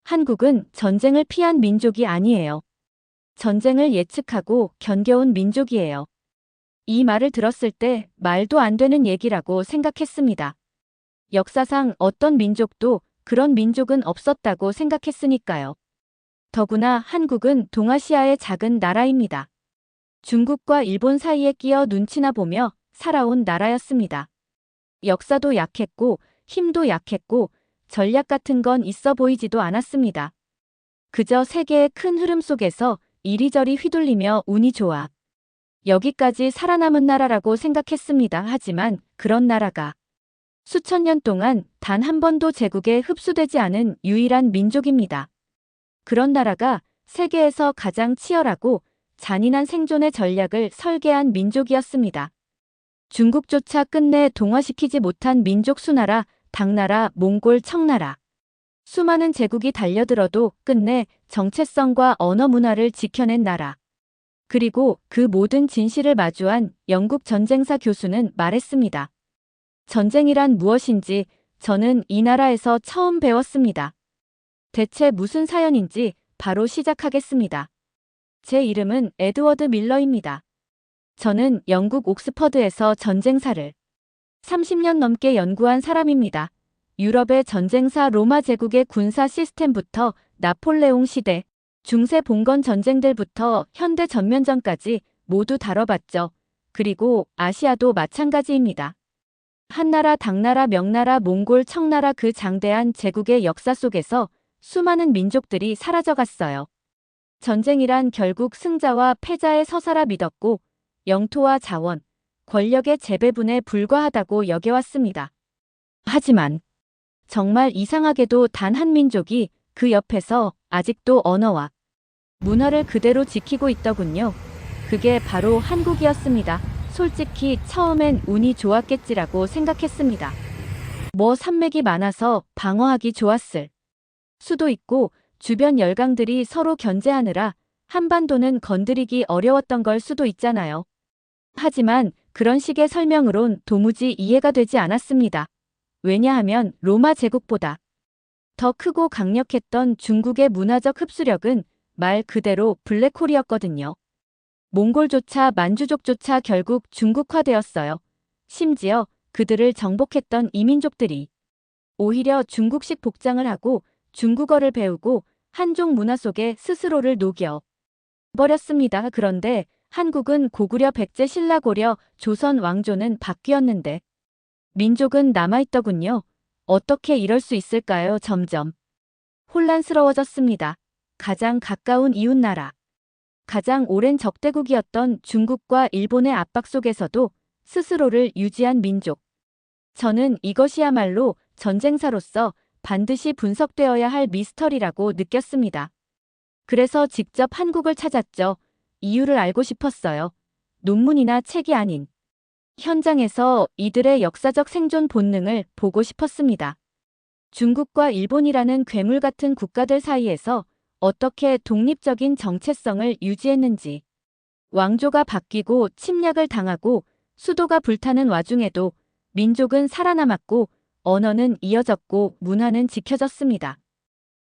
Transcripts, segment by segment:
한국은 전쟁을 피한 민족이 아니에요. 전쟁을 예측하고 견뎌온 민족이에요. 이 말을 들었을 때 말도 안 되는 얘기라고 생각했습니다. 역사상 어떤 민족도 그런 민족은 없었다고 생각했으니까요. 더구나 한국은 동아시아의 작은 나라입니다. 중국과 일본 사이에 끼어 눈치나 보며 살아온 나라였습니다. 역사도 약했고 힘도 약했고 전략 같은 건 있어 보이지도 않았습니다. 그저 세계의 큰 흐름 속에서 이리저리 휘둘리며 운이 좋아 여기까지 살아남은 나라라고 생각했습니다. 하지만 그런 나라가 수천 년 동안 단 한 번도 제국에 흡수되지 않은 유일한 민족입니다. 그런 나라가 세계에서 가장 치열하고 잔인한 생존의 전략을 설계한 민족이었습니다. 중국조차 끝내 동화시키지 못한 민족 수나라, 당나라, 몽골, 청나라. 수많은 제국이 달려들어도 끝내 정체성과 언어 문화를 지켜낸 나라. 그리고 그 모든 진실을 마주한 영국 전쟁사 교수는 말했습니다. 전쟁이란 무엇인지 저는 이 나라에서 처음 배웠습니다. 대체 무슨 사연인지 바로 시작하겠습니다. 제 이름은 에드워드 밀러입니다. 저는 영국 옥스퍼드에서 전쟁사를 30년 넘게 연구한 사람입니다. 유럽의 전쟁사 로마 제국의 군사 시스템부터 나폴레옹 시대, 중세 봉건 전쟁들부터 현대 전면전까지 모두 다뤄봤죠. 그리고 아시아도 마찬가지입니다. 한나라, 당나라, 명나라, 몽골, 청나라 그 장대한 제국의 역사 속에서 수많은 민족들이 사라져갔어요. 전쟁이란 결국 승자와 패자의 서사라 믿었고 영토와 자원, 권력의 재배분에 불과하다고 여겨왔습니다. 하지만 정말 이상하게도 단 한 민족이 그 옆에서 아직도 언어와 문화를 그대로 지키고 있더군요. 그게 바로 한국이었습니다. 솔직히 처음엔 운이 좋았겠지라고 생각했습니다. 뭐 산맥이 많아서 방어하기 좋았을 수도 있고 주변 열강들이 서로 견제하느라 한반도는 건드리기 어려웠던 걸 수도 있잖아요. 하지만 그런 식의 설명으론 도무지 이해가 되지 않았습니다. 왜냐하면 로마 제국보다 더 크고 강력했던 중국의 문화적 흡수력은 말 그대로 블랙홀이었거든요. 몽골조차 만주족조차 결국 중국화되었어요. 심지어 그들을 정복했던 이민족들이 오히려 중국식 복장을 하고 중국어를 배우고 한족 문화 속에 스스로를 녹여 버렸습니다. 그런데 한국은 고구려, 백제, 신라, 고려, 조선 왕조는 바뀌었는데 민족은 남아있더군요. 어떻게 이럴 수 있을까요? 점점 혼란스러워졌습니다. 가장 가까운 이웃나라, 가장 오랜 적대국이었던 중국과 일본의 압박 속에서도 스스로를 유지한 민족. 저는 이것이야말로 전쟁사로서 반드시 분석되어야 할 미스터리라고 느꼈습니다. 그래서 직접 한국을 찾았죠. 이유를 알고 싶었어요. 논문이나 책이 아닌 현장에서 이들의 역사적 생존 본능을 보고 싶었습니다. 중국과 일본이라는 괴물 같은 국가들 사이에서 어떻게 독립적인 정체성을 유지했는지, 왕조가 바뀌고 침략을 당하고 수도가 불타는 와중에도 민족은 살아남았고 언어는 이어졌고 문화는 지켜졌습니다.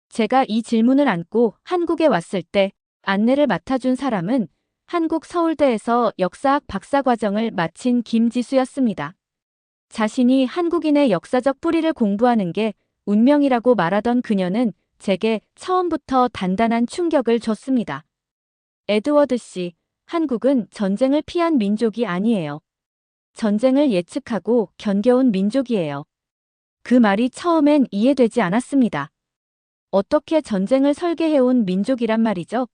제가 이 질문을 안고 한국에 왔을 때 안내를 맡아준 사람은 한국 서울대에서 역사학 박사과정을 마친 김지수였습니다. 자신이 한국인의 역사적 뿌리를 공부하는 게 운명이라고 말하던 그녀는 제게 처음부터 단단한 충격을 줬습니다. 에드워드 씨, 한국은 전쟁을 피한 민족이 아니에요. 전쟁을 예측하고 견뎌온 민족이에요. 그 말이 처음엔 이해되지 않았습니다. 어떻게 전쟁을 설계해온 민족이란 말이죠?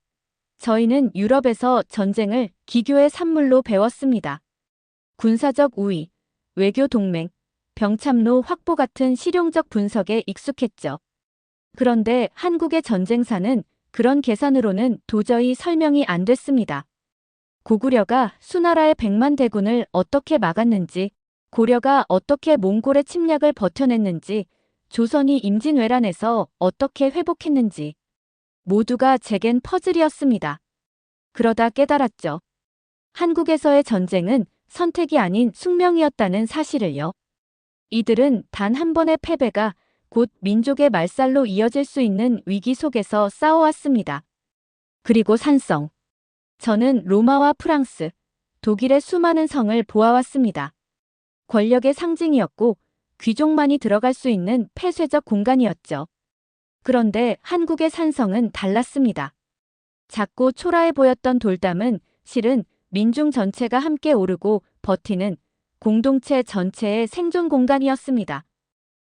저희는 유럽에서 전쟁을 기교의 산물로 배웠습니다. 군사적 우위, 외교 동맹, 병참로 확보 같은 실용적 분석에 익숙했죠. 그런데 한국의 전쟁사는 그런 계산으로는 도저히 설명이 안 됐습니다. 고구려가 수나라의 100만 대군을 어떻게 막았는지, 고려가 어떻게 몽골의 침략을 버텨냈는지, 조선이 임진왜란에서 어떻게 회복했는지 모두가 제겐 퍼즐이었습니다. 그러다 깨달았죠. 한국에서의 전쟁은 선택이 아닌 숙명이었다는 사실을요. 이들은 단 한 번의 패배가 곧 민족의 말살로 이어질 수 있는 위기 속에서 싸워왔습니다. 그리고 산성. 저는 로마와 프랑스, 독일의 수많은 성을 보아왔습니다. 권력의 상징이었고 귀족만이 들어갈 수 있는 폐쇄적 공간이었죠. 그런데 한국의 산성은 달랐습니다. 작고 초라해 보였던 돌담은 실은 민중 전체가 함께 오르고 버티는 공동체 전체의 생존 공간이었습니다.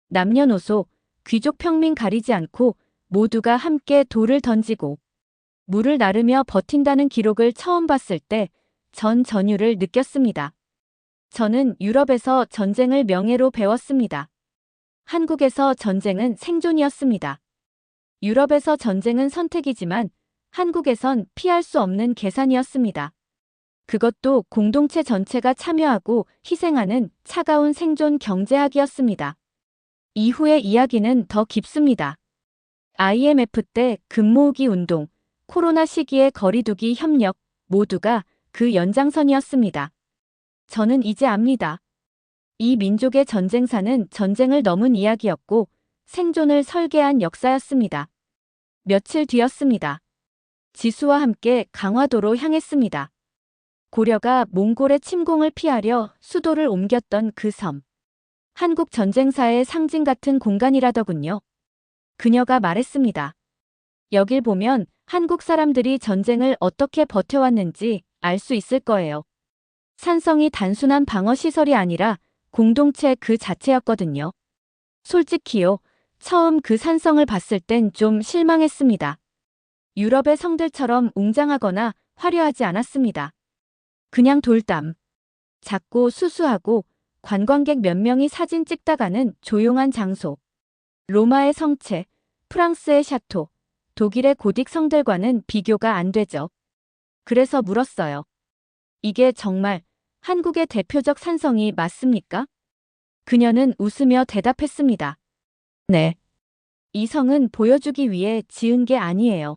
남녀노소, 귀족 평민 가리지 않고 모두가 함께 돌을 던지고 물을 나르며 버틴다는 기록을 처음 봤을 때 전 전율을 느꼈습니다. 저는 유럽에서 전쟁을 명예로 배웠습니다. 한국에서 전쟁은 생존이었습니다. 유럽에서 전쟁은 선택이지만 한국에선 피할 수 없는 계산이었습니다. 그것도 공동체 전체가 참여하고 희생하는 차가운 생존 경제학이었습니다. 이후의 이야기는 더 깊습니다. IMF 때 금모으기 운동, 코로나 시기의 거리두기 협력 모두가 그 연장선이었습니다. 저는 이제 압니다. 이 민족의 전쟁사는 전쟁을 넘은 이야기였고 생존을 설계한 역사였습니다. 며칠 뒤였습니다. 지수와 함께 강화도로 향했습니다. 고려가 몽골의 침공을 피하려 수도를 옮겼던 그 섬. 한국 전쟁사의 상징 같은 공간이라더군요. 그녀가 말했습니다. 여길 보면 한국 사람들이 전쟁을 어떻게 버텨왔는지 알 수 있을 거예요. 산성이 단순한 방어시설이 아니라 공동체 그 자체였거든요. 솔직히요, 처음 그 산성을 봤을 땐 좀 실망했습니다. 유럽의 성들처럼 웅장하거나 화려하지 않았습니다. 그냥 돌담. 작고 수수하고 관광객 몇 명이 사진 찍다 가는 조용한 장소. 로마의 성체, 프랑스의 샤토, 독일의 고딕 성들과는 비교가 안 되죠. 그래서 물었어요. 이게 정말 한국의 대표적 산성이 맞습니까? 그녀는 웃으며 대답했습니다. 네. 이 성은 보여주기 위해 지은 게 아니에요.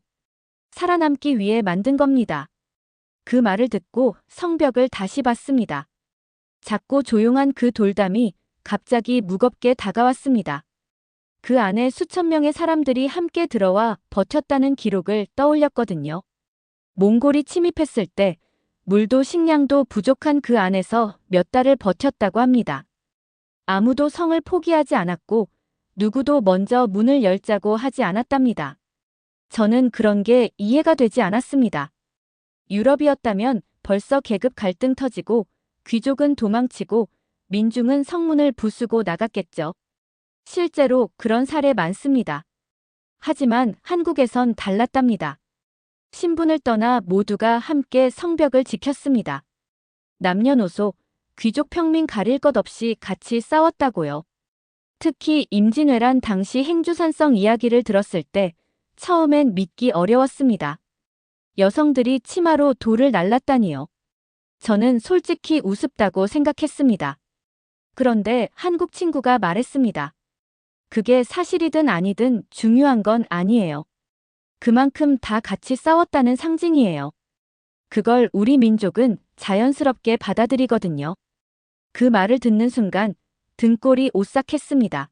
살아남기 위해 만든 겁니다. 그 말을 듣고 성벽을 다시 봤습니다. 작고 조용한 그 돌담이 갑자기 무겁게 다가왔습니다. 그 안에 수천 명의 사람들이 함께 들어와 버텼다는 기록을 떠올렸거든요. 몽골이 침입했을 때 물도 식량도 부족한 그 안에서 몇 달을 버텼다고 합니다. 아무도 성을 포기하지 않았고 누구도 먼저 문을 열자고 하지 않았답니다. 저는 그런 게 이해가 되지 않았습니다. 유럽이었다면 벌써 계급 갈등 터지고 귀족은 도망치고 민중은 성문을 부수고 나갔겠죠. 실제로 그런 사례 많습니다. 하지만 한국에선 달랐답니다. 신분을 떠나 모두가 함께 성벽을 지켰습니다. 남녀노소, 귀족 평민 가릴 것 없이 같이 싸웠다고요. 특히 임진왜란 당시 행주산성 이야기를 들었을 때 처음엔 믿기 어려웠습니다. 여성들이 치마로 돌을 날랐다니요. 저는 솔직히 우습다고 생각했습니다. 그런데 한국 친구가 말했습니다. 그게 사실이든 아니든 중요한 건 아니에요. 그만큼 다 같이 싸웠다는 상징이에요. 그걸 우리 민족은 자연스럽게 받아들이거든요. 그 말을 듣는 순간 등골이 오싹했습니다.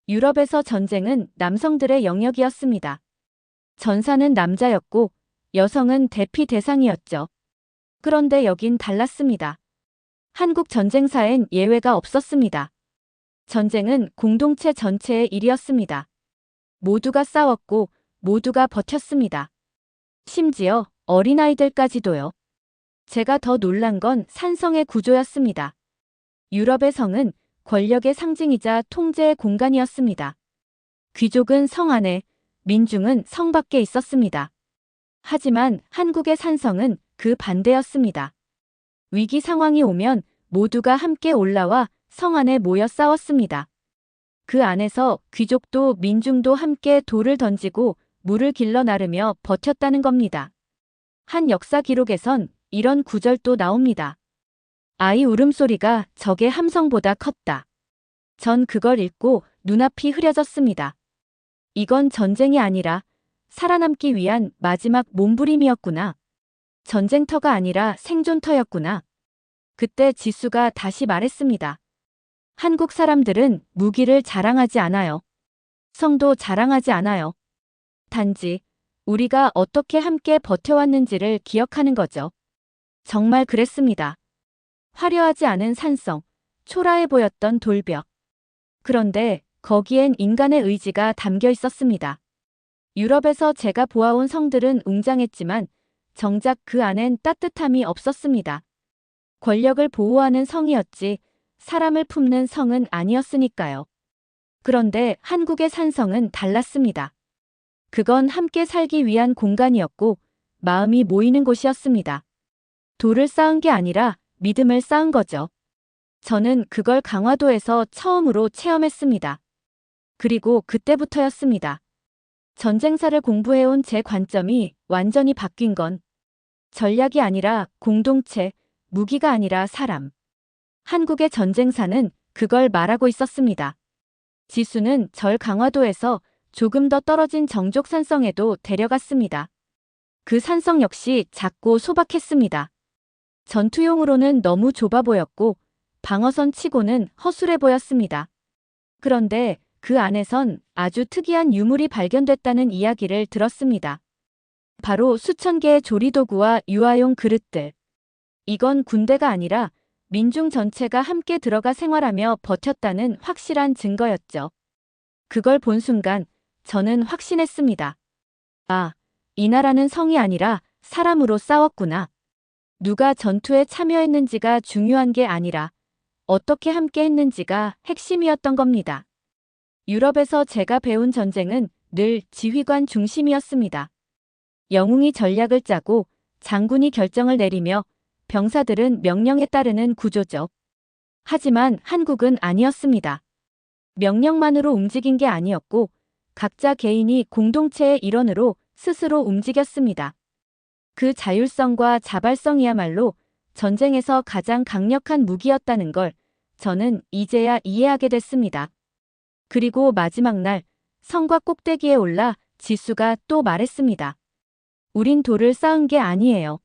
유럽에서 전쟁은 남성들의 영역이었습니다. 전사는 남자였고 여성은 대피 대상이었죠. 그런데 여긴 달랐습니다. 한국 전쟁사엔 예외가 없었습니다. 전쟁은 공동체 전체의 일이었습니다. 모두가 싸웠고 모두가 버텼습니다. 심지어 어린아이들까지도요. 제가 더 놀란 건 산성의 구조였습니다. 유럽의 성은 권력의 상징이자 통제의 공간이었습니다. 귀족은 성 안에, 민중은 성 밖에 있었습니다. 하지만 한국의 산성은 그 반대였습니다. 위기 상황이 오면 모두가 함께 올라와 성 안에 모여 싸웠습니다. 그 안에서 귀족도 민중도 함께 돌을 던지고 물을 길러 나르며 버텼다는 겁니다. 한 역사 기록에선 이런 구절도 나옵니다. 아이 울음소리가 적의 함성보다 컸다. 전 그걸 읽고 눈앞이 흐려졌습니다. 이건 전쟁이 아니라 살아남기 위한 마지막 몸부림이었구나. 전쟁터가 아니라 생존터였구나. 그때 지수가 다시 말했습니다. 한국 사람들은 무기를 자랑하지 않아요. 성도 자랑하지 않아요. 단지 우리가 어떻게 함께 버텨왔는지를 기억하는 거죠. 정말 그랬습니다. 화려하지 않은 산성, 초라해 보였던 돌벽. 그런데 거기엔 인간의 의지가 담겨 있었습니다. 유럽에서 제가 보아온 성들은 웅장했지만 정작 그 안엔 따뜻함이 없었습니다. 권력을 보호하는 성이었지 사람을 품는 성은 아니었으니까요. 그런데 한국의 산성은 달랐습니다. 그건 함께 살기 위한 공간이었고 마음이 모이는 곳이었습니다. 돌을 쌓은 게 아니라 믿음을 쌓은 거죠. 저는 그걸 강화도에서 처음으로 체험했습니다. 그리고 그때부터였습니다. 전쟁사를 공부해온 제 관점이 완전히 바뀐 건 전략이 아니라 공동체, 무기가 아니라 사람. 한국의 전쟁사는 그걸 말하고 있었습니다. 지수는 절 강화도에서 조금 더 떨어진 정족 산성에도 데려갔습니다. 그 산성 역시 작고 소박했습니다. 전투용으로는 너무 좁아 보였고 방어선 치고는 허술해 보였습니다. 그런데 그 안에선 아주 특이한 유물이 발견됐다는 이야기를 들었습니다. 바로 수천 개의 조리도구와 유아용 그릇들. 이건 군대가 아니라 민중 전체가 함께 들어가 생활하며 버텼다는 확실한 증거였죠. 그걸 본 순간 저는 확신했습니다. 아, 이 나라는 성이 아니라 사람으로 싸웠구나. 누가 전투에 참여했는지가 중요한 게 아니라 어떻게 함께 했는지가 핵심이었던 겁니다. 유럽에서 제가 배운 전쟁은 늘 지휘관 중심이었습니다. 영웅이 전략을 짜고 장군이 결정을 내리며 병사들은 명령에 따르는 구조죠. 하지만 한국은 아니었습니다. 명령만으로 움직인 게 아니었고 각자 개인이 공동체의 일원으로 스스로 움직였습니다. 그 자율성과 자발성이야말로 전쟁에서 가장 강력한 무기였다는 걸 저는 이제야 이해하게 됐습니다. 그리고 마지막 날 성곽 꼭대기에 올라 지수가 또 말했습니다. 우린 돌을 쌓은 게 아니에요.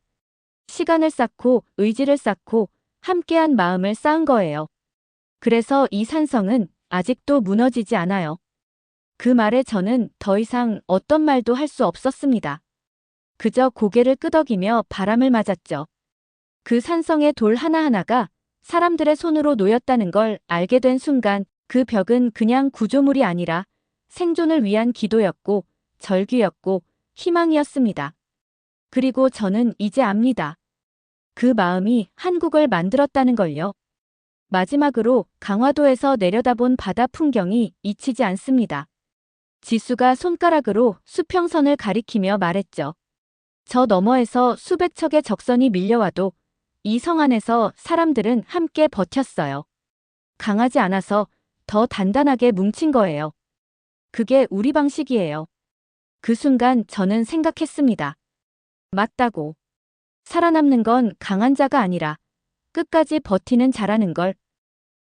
시간을 쌓고 의지를 쌓고 함께한 마음을 쌓은 거예요. 그래서 이 산성은 아직도 무너지지 않아요. 그 말에 저는 더 이상 어떤 말도 할 수 없었습니다. 그저 고개를 끄덕이며 바람을 맞았죠. 그 산성의 돌 하나하나가 사람들의 손으로 놓였다는 걸 알게 된 순간 그 벽은 그냥 구조물이 아니라 생존을 위한 기도였고 절규였고 희망이었습니다. 그리고 저는 이제 압니다. 그 마음이 한국을 만들었다는 걸요. 마지막으로 강화도에서 내려다본 바다 풍경이 잊히지 않습니다. 지수가 손가락으로 수평선을 가리키며 말했죠. 저 너머에서 수백 척의 적선이 밀려와도 이 성 안에서 사람들은 함께 버텼어요. 강하지 않아서 더 단단하게 뭉친 거예요. 그게 우리 방식이에요. 그 순간 저는 생각했습니다. 맞다고. 살아남는 건 강한 자가 아니라 끝까지 버티는 자라는 걸.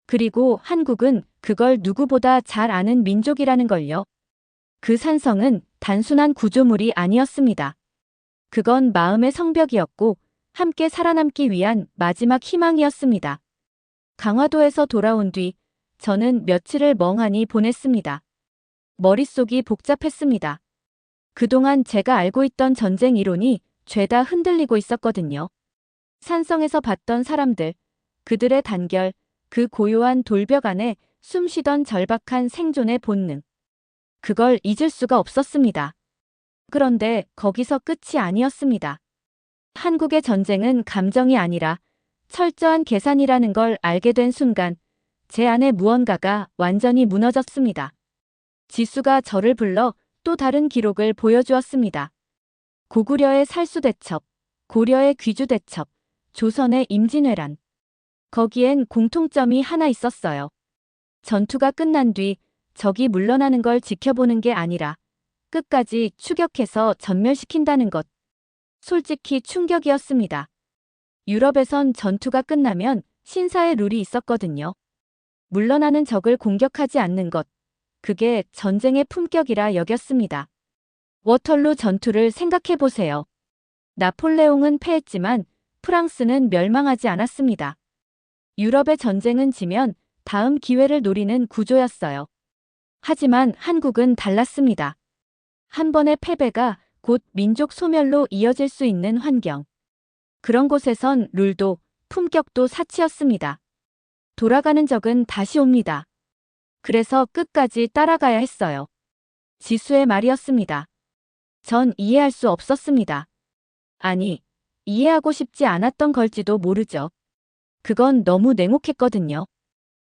그리고 한국은 그걸 누구보다 잘 아는 민족이라는 걸요. 그 산성은 단순한 구조물이 아니었습니다. 그건 마음의 성벽이었고 함께 살아남기 위한 마지막 희망이었습니다. 강화도에서 돌아온 뒤 저는 며칠을 멍하니 보냈습니다. 머릿속이 복잡했습니다. 그동안 제가 알고 있던 전쟁 이론이 죄다 흔들리고 있었거든요. 산성에서 봤던 사람들, 그들의 단결, 그 고요한 돌벽 안에 숨쉬던 절박한 생존의 본능. 그걸 잊을 수가 없었습니다. 그런데 거기서 끝이 아니었습니다. 한국의 전쟁은 감정이 아니라 철저한 계산이라는 걸 알게 된 순간 제 안에 무언가가 완전히 무너졌습니다. 지수가 저를 불러 또 다른 기록을 보여주었습니다. 고구려의 살수대첩, 고려의 귀주대첩, 조선의 임진왜란. 거기엔 공통점이 하나 있었어요. 전투가 끝난 뒤 적이 물러나는 걸 지켜보는 게 아니라 끝까지 추격해서 전멸시킨다는 것. 솔직히 충격이었습니다. 유럽에선 전투가 끝나면 신사의 룰이 있었거든요. 물러나는 적을 공격하지 않는 것. 그게 전쟁의 품격이라 여겼습니다. 워털루 전투를 생각해 보세요. 나폴레옹은 패했지만 프랑스는 멸망하지 않았습니다. 유럽의 전쟁은 지면 다음 기회를 노리는 구조였어요. 하지만 한국은 달랐습니다. 한 번의 패배가 곧 민족 소멸로 이어질 수 있는 환경. 그런 곳에선 룰도 품격도 사치였습니다. 돌아가는 적은 다시 옵니다. 그래서 끝까지 따라가야 했어요. 지수의 말이었습니다. 전 이해할 수 없었습니다. 아니, 이해하고 싶지 않았던 걸지도 모르죠. 그건 너무 냉혹했거든요.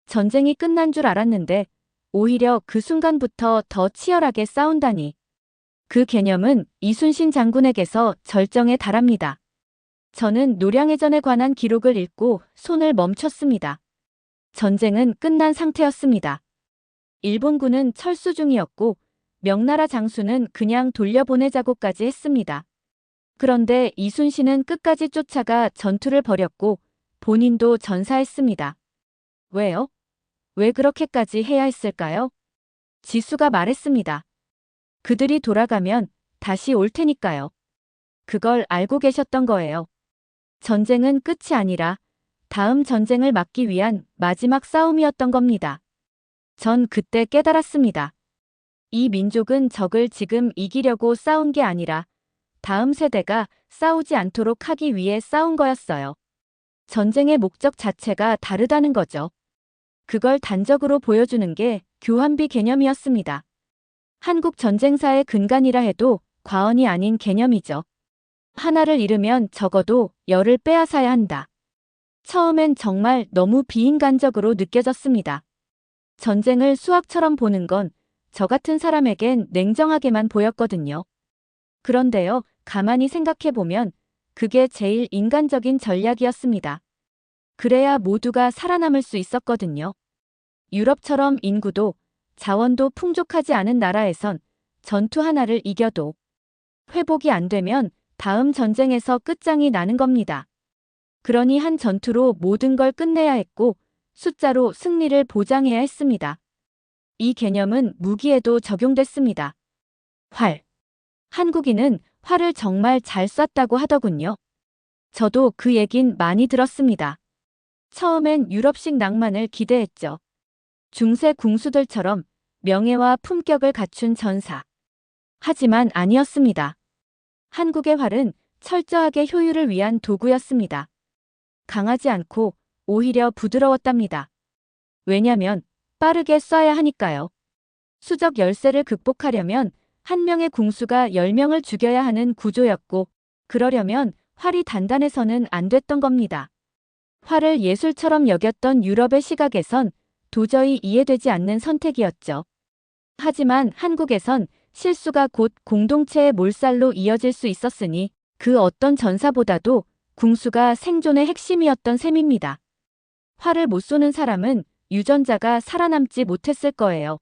전쟁이 끝난 줄 알았는데 오히려 그 순간부터 더 치열하게 싸운다니. 그 개념은 이순신 장군에게서 절정에 달합니다. 저는 노량해전에 관한 기록을 읽고 손을 멈췄습니다. 전쟁은 끝난 상태였습니다. 일본군은 철수 중이었고 명나라 장수는 그냥 돌려보내자고까지 했습니다. 그런데 이순신은 끝까지 쫓아가 전투를 벌였고 본인도 전사했습니다. 왜요? 왜 그렇게까지 해야 했을까요? 지수가 말했습니다. 그들이 돌아가면 다시 올 테니까요. 그걸 알고 계셨던 거예요. 전쟁은 끝이 아니라 다음 전쟁을 막기 위한 마지막 싸움이었던 겁니다. 전 그때 깨달았습니다. 이 민족은 적을 지금 이기려고 싸운 게 아니라 다음 세대가 싸우지 않도록 하기 위해 싸운 거였어요. 전쟁의 목적 자체가 다르다는 거죠. 그걸 단적으로 보여주는 게 교환비 개념이었습니다. 한국 전쟁사의 근간이라 해도 과언이 아닌 개념이죠. 하나를 잃으면 적어도 열을 빼앗아야 한다. 처음엔 정말 너무 비인간적으로 느껴졌습니다. 전쟁을 수학처럼 보는 건 저 같은 사람에겐 냉정하게만 보였거든요. 그런데요, 가만히 생각해보면 그게 제일 인간적인 전략이었습니다. 그래야 모두가 살아남을 수 있었거든요. 유럽처럼 인구도 자원도 풍족하지 않은 나라에선 전투 하나를 이겨도 회복이 안 되면 다음 전쟁에서 끝장이 나는 겁니다. 그러니 한 전투로 모든 걸 끝내야 했고 숫자로 승리를 보장해야 했습니다. 이 개념은 무기에도 적용됐습니다. 활. 한국인은 활을 정말 잘 쐈다고 하더군요. 저도 그 얘긴 많이 들었습니다. 처음엔 유럽식 낭만을 기대했죠. 중세 궁수들처럼 명예와 품격을 갖춘 전사. 하지만 아니었습니다. 한국의 활은 철저하게 효율을 위한 도구였습니다. 강하지 않고 오히려 부드러웠답니다. 왜냐면 빠르게 쏴야 하니까요. 수적 열세를 극복하려면 한 명의 궁수가 10명을 죽여야 하는 구조였고 그러려면 활이 단단해서는 안 됐던 겁니다. 활을 예술처럼 여겼던 유럽의 시각에선 도저히 이해되지 않는 선택이었죠. 하지만 한국에선 실수가 곧 공동체의 몰살로 이어질 수 있었으니 그 어떤 전사보다도 궁수가 생존의 핵심이었던 셈입니다. 활을 못 쏘는 사람은 유전자가 살아남지 못했을 거예요.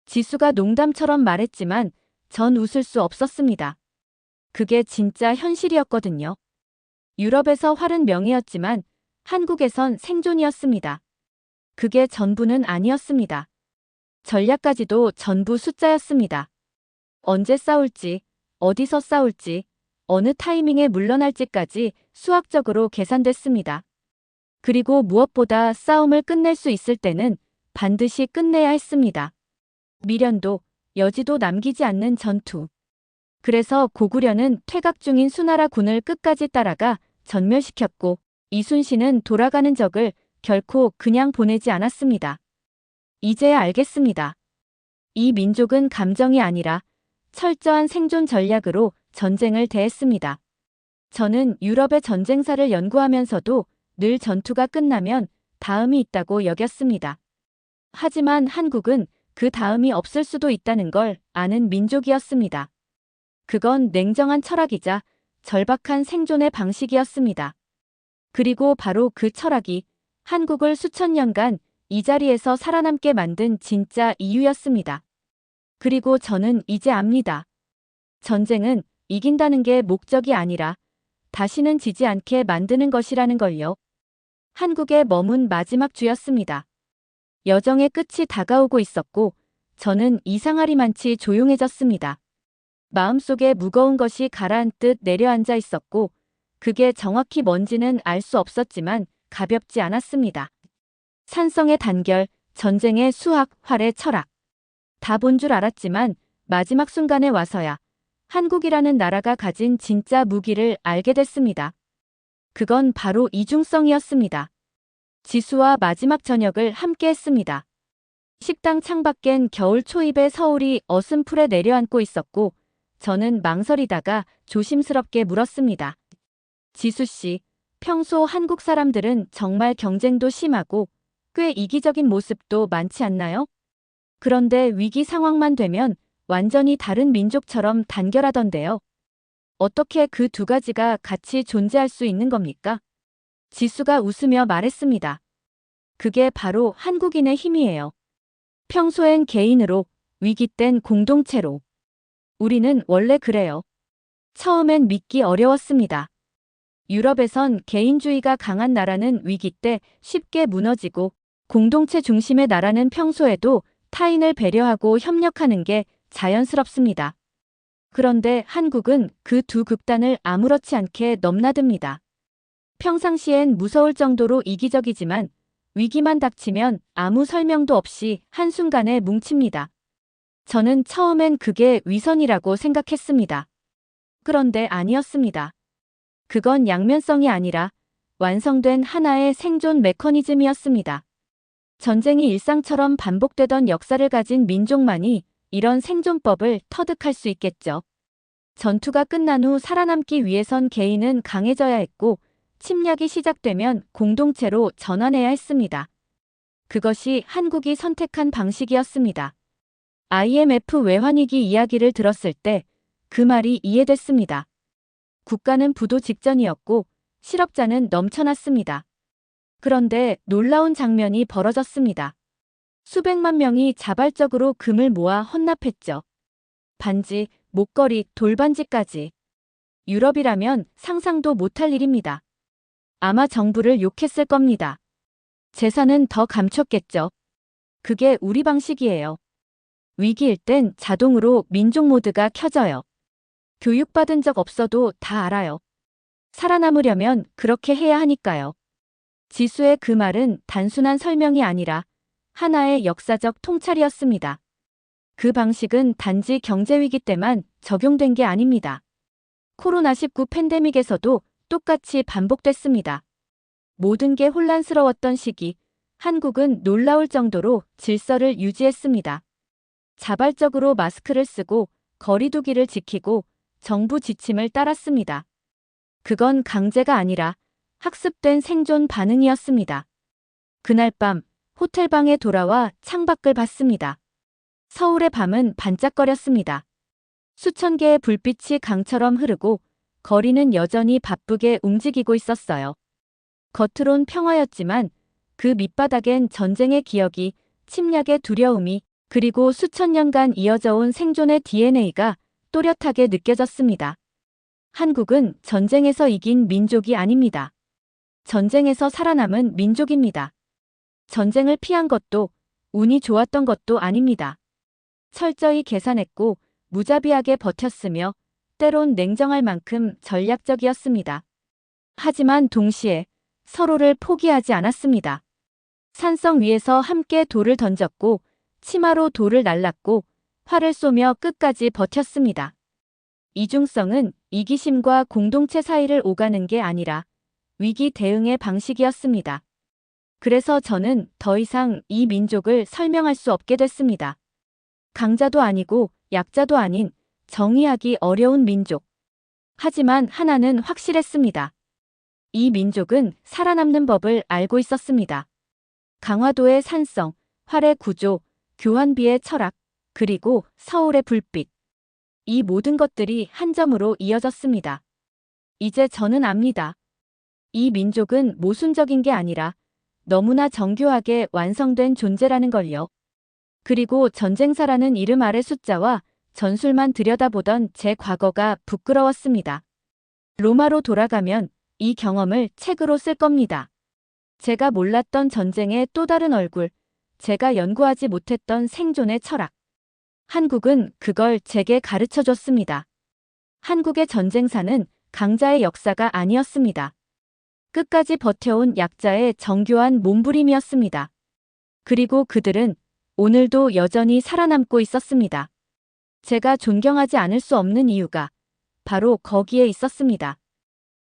지수가 농담처럼 말했지만 전 웃을 수 없었습니다. 그게 진짜 현실이었거든요. 유럽에서 활은 명예였지만 한국에선 생존이었습니다. 그게 전부는 아니었습니다. 전략까지도 전부 숫자였습니다. 언제 싸울지, 어디서 싸울지, 어느 타이밍에 물러날지까지 수학적으로 계산됐습니다. 그리고 무엇보다 싸움을 끝낼 수 있을 때는 반드시 끝내야 했습니다. 미련도 여지도 남기지 않는 전투. 그래서 고구려는 퇴각 중인 수나라 군을 끝까지 따라가 전멸시켰고 이순신은 돌아가는 적을 결코 그냥 보내지 않았습니다. 이제야 알겠습니다. 이 민족은 감정이 아니라 철저한 생존 전략으로 전쟁을 대했습니다. 저는 유럽의 전쟁사를 연구하면서도 늘 전투가 끝나면 다음이 있다고 여겼습니다. 하지만 한국은 그 다음이 없을 수도 있다는 걸 아는 민족이었습니다. 그건 냉정한 철학이자 절박한 생존의 방식이었습니다. 그리고 바로 그 철학이 한국을 수천 년간 이 자리에서 살아남게 만든 진짜 이유였습니다. 그리고 저는 이제 압니다. 전쟁은 이긴다는 게 목적이 아니라 다시는 지지 않게 만드는 것이라는 걸요. 한국에 머문 마지막 주였습니다. 여정의 끝이 다가오고 있었고 저는 이상하리만치 조용해졌습니다. 마음속에 무거운 것이 가라앉듯 내려앉아 있었고 그게 정확히 뭔지는 알 수 없었지만 가볍지 않았습니다. 산성의 단결, 전쟁의 수학, 활의 철학. 다 본 줄 알았지만 마지막 순간에 와서야 한국이라는 나라가 가진 진짜 무기를 알게 됐습니다. 그건 바로 이중성이었습니다. 지수와 마지막 저녁을 함께 했습니다. 식당 창밖엔 겨울 초입에 서울이 어슴풀에 내려앉고 있었고 저는 망설이다가 조심스럽게 물었습니다. 지수 씨, 평소 한국 사람들은 정말 경쟁도 심하고 꽤 이기적인 모습도 많지 않나요? 그런데 위기 상황만 되면 완전히 다른 민족처럼 단결하던데요. 어떻게 그 두 가지가 같이 존재할 수 있는 겁니까? 지수가 웃으며 말했습니다. 그게 바로 한국인의 힘이에요. 평소엔 개인으로, 위기 땐 공동체로. 우리는 원래 그래요. 처음엔 믿기 어려웠습니다. 유럽에선 개인주의가 강한 나라는 위기 때 쉽게 무너지고 공동체 중심의 나라는 평소에도 타인을 배려하고 협력하는 게 자연스럽습니다. 그런데 한국은 그 두 극단을 아무렇지 않게 넘나듭니다. 평상시엔 무서울 정도로 이기적이지만 위기만 닥치면 아무 설명도 없이 한순간에 뭉칩니다. 저는 처음엔 그게 위선이라고 생각했습니다. 그런데 아니었습니다. 그건 양면성이 아니라 완성된 하나의 생존 메커니즘이었습니다. 전쟁이 일상처럼 반복되던 역사를 가진 민족만이 이런 생존법을 터득할 수 있겠죠. 전투가 끝난 후 살아남기 위해선 개인은 강해져야 했고 침략이 시작되면 공동체로 전환해야 했습니다. 그것이 한국이 선택한 방식이었습니다. IMF 외환위기 이야기를 들었을 때 그 말이 이해됐습니다. 국가는 부도 직전이었고 실업자는 넘쳐났습니다. 그런데 놀라운 장면이 벌어졌습니다. 수백만 명이 자발적으로 금을 모아 헌납했죠. 반지, 목걸이, 돌반지까지. 유럽이라면 상상도 못할 일입니다. 아마 정부를 욕했을 겁니다. 재산은 더 감췄겠죠. 그게 우리 방식이에요. 위기일 땐 자동으로 민족 모드가 켜져요. 교육받은 적 없어도 다 알아요. 살아남으려면 그렇게 해야 하니까요. 지수의 그 말은 단순한 설명이 아니라 하나의 역사적 통찰이었습니다. 그 방식은 단지 경제위기 때만 적용된 게 아닙니다. 코로나19 팬데믹에서도 똑같이 반복됐습니다. 모든 게 혼란스러웠던 시기, 한국은 놀라울 정도로 질서를 유지했습니다. 자발적으로 마스크를 쓰고 거리두기를 지키고 정부 지침을 따랐습니다. 그건 강제가 아니라 학습된 생존 반응이었습니다. 그날 밤 호텔방에 돌아와 창밖을 봤습니다. 서울의 밤은 반짝거렸습니다. 수천 개의 불빛이 강처럼 흐르고 거리는 여전히 바쁘게 움직이고 있었어요. 겉으론 평화였지만 그 밑바닥엔 전쟁의 기억이, 침략의 두려움이, 그리고 수천 년간 이어져 온 생존의 DNA가 또렷하게 느껴졌습니다. 한국은 전쟁에서 이긴 민족이 아닙니다. 전쟁에서 살아남은 민족입니다. 전쟁을 피한 것도 운이 좋았던 것도 아닙니다. 철저히 계산했고 무자비하게 버텼으며 때론 냉정할 만큼 전략적이었습니다. 하지만 동시에 서로를 포기하지 않았습니다. 산성 위에서 함께 돌을 던졌고 치마로 돌을 날랐고 활을 쏘며 끝까지 버텼습니다. 이중성은 이기심과 공동체 사이를 오가는 게 아니라 위기 대응의 방식이었습니다. 그래서 저는 더 이상 이 민족을 설명할 수 없게 됐습니다. 강자도 아니고 약자도 아닌 정의하기 어려운 민족. 하지만 하나는 확실했습니다. 이 민족은 살아남는 법을 알고 있었습니다. 강화도의 산성, 활의 구조, 교환비의 철학, 그리고 서울의 불빛. 이 모든 것들이 한 점으로 이어졌습니다. 이제 저는 압니다. 이 민족은 모순적인 게 아니라 너무나 정교하게 완성된 존재라는 걸요. 그리고 전쟁사라는 이름 아래 숫자와 전술만 들여다보던 제 과거가 부끄러웠습니다. 로마로 돌아가면 이 경험을 책으로 쓸 겁니다. 제가 몰랐던 전쟁의 또 다른 얼굴, 제가 연구하지 못했던 생존의 철학. 한국은 그걸 제게 가르쳐 줬습니다. 한국의 전쟁사는 강자의 역사가 아니었습니다. 끝까지 버텨온 약자의 정교한 몸부림이었습니다. 그리고 그들은 오늘도 여전히 살아남고 있었습니다. 제가 존경하지 않을 수 없는 이유가 바로 거기에 있었습니다.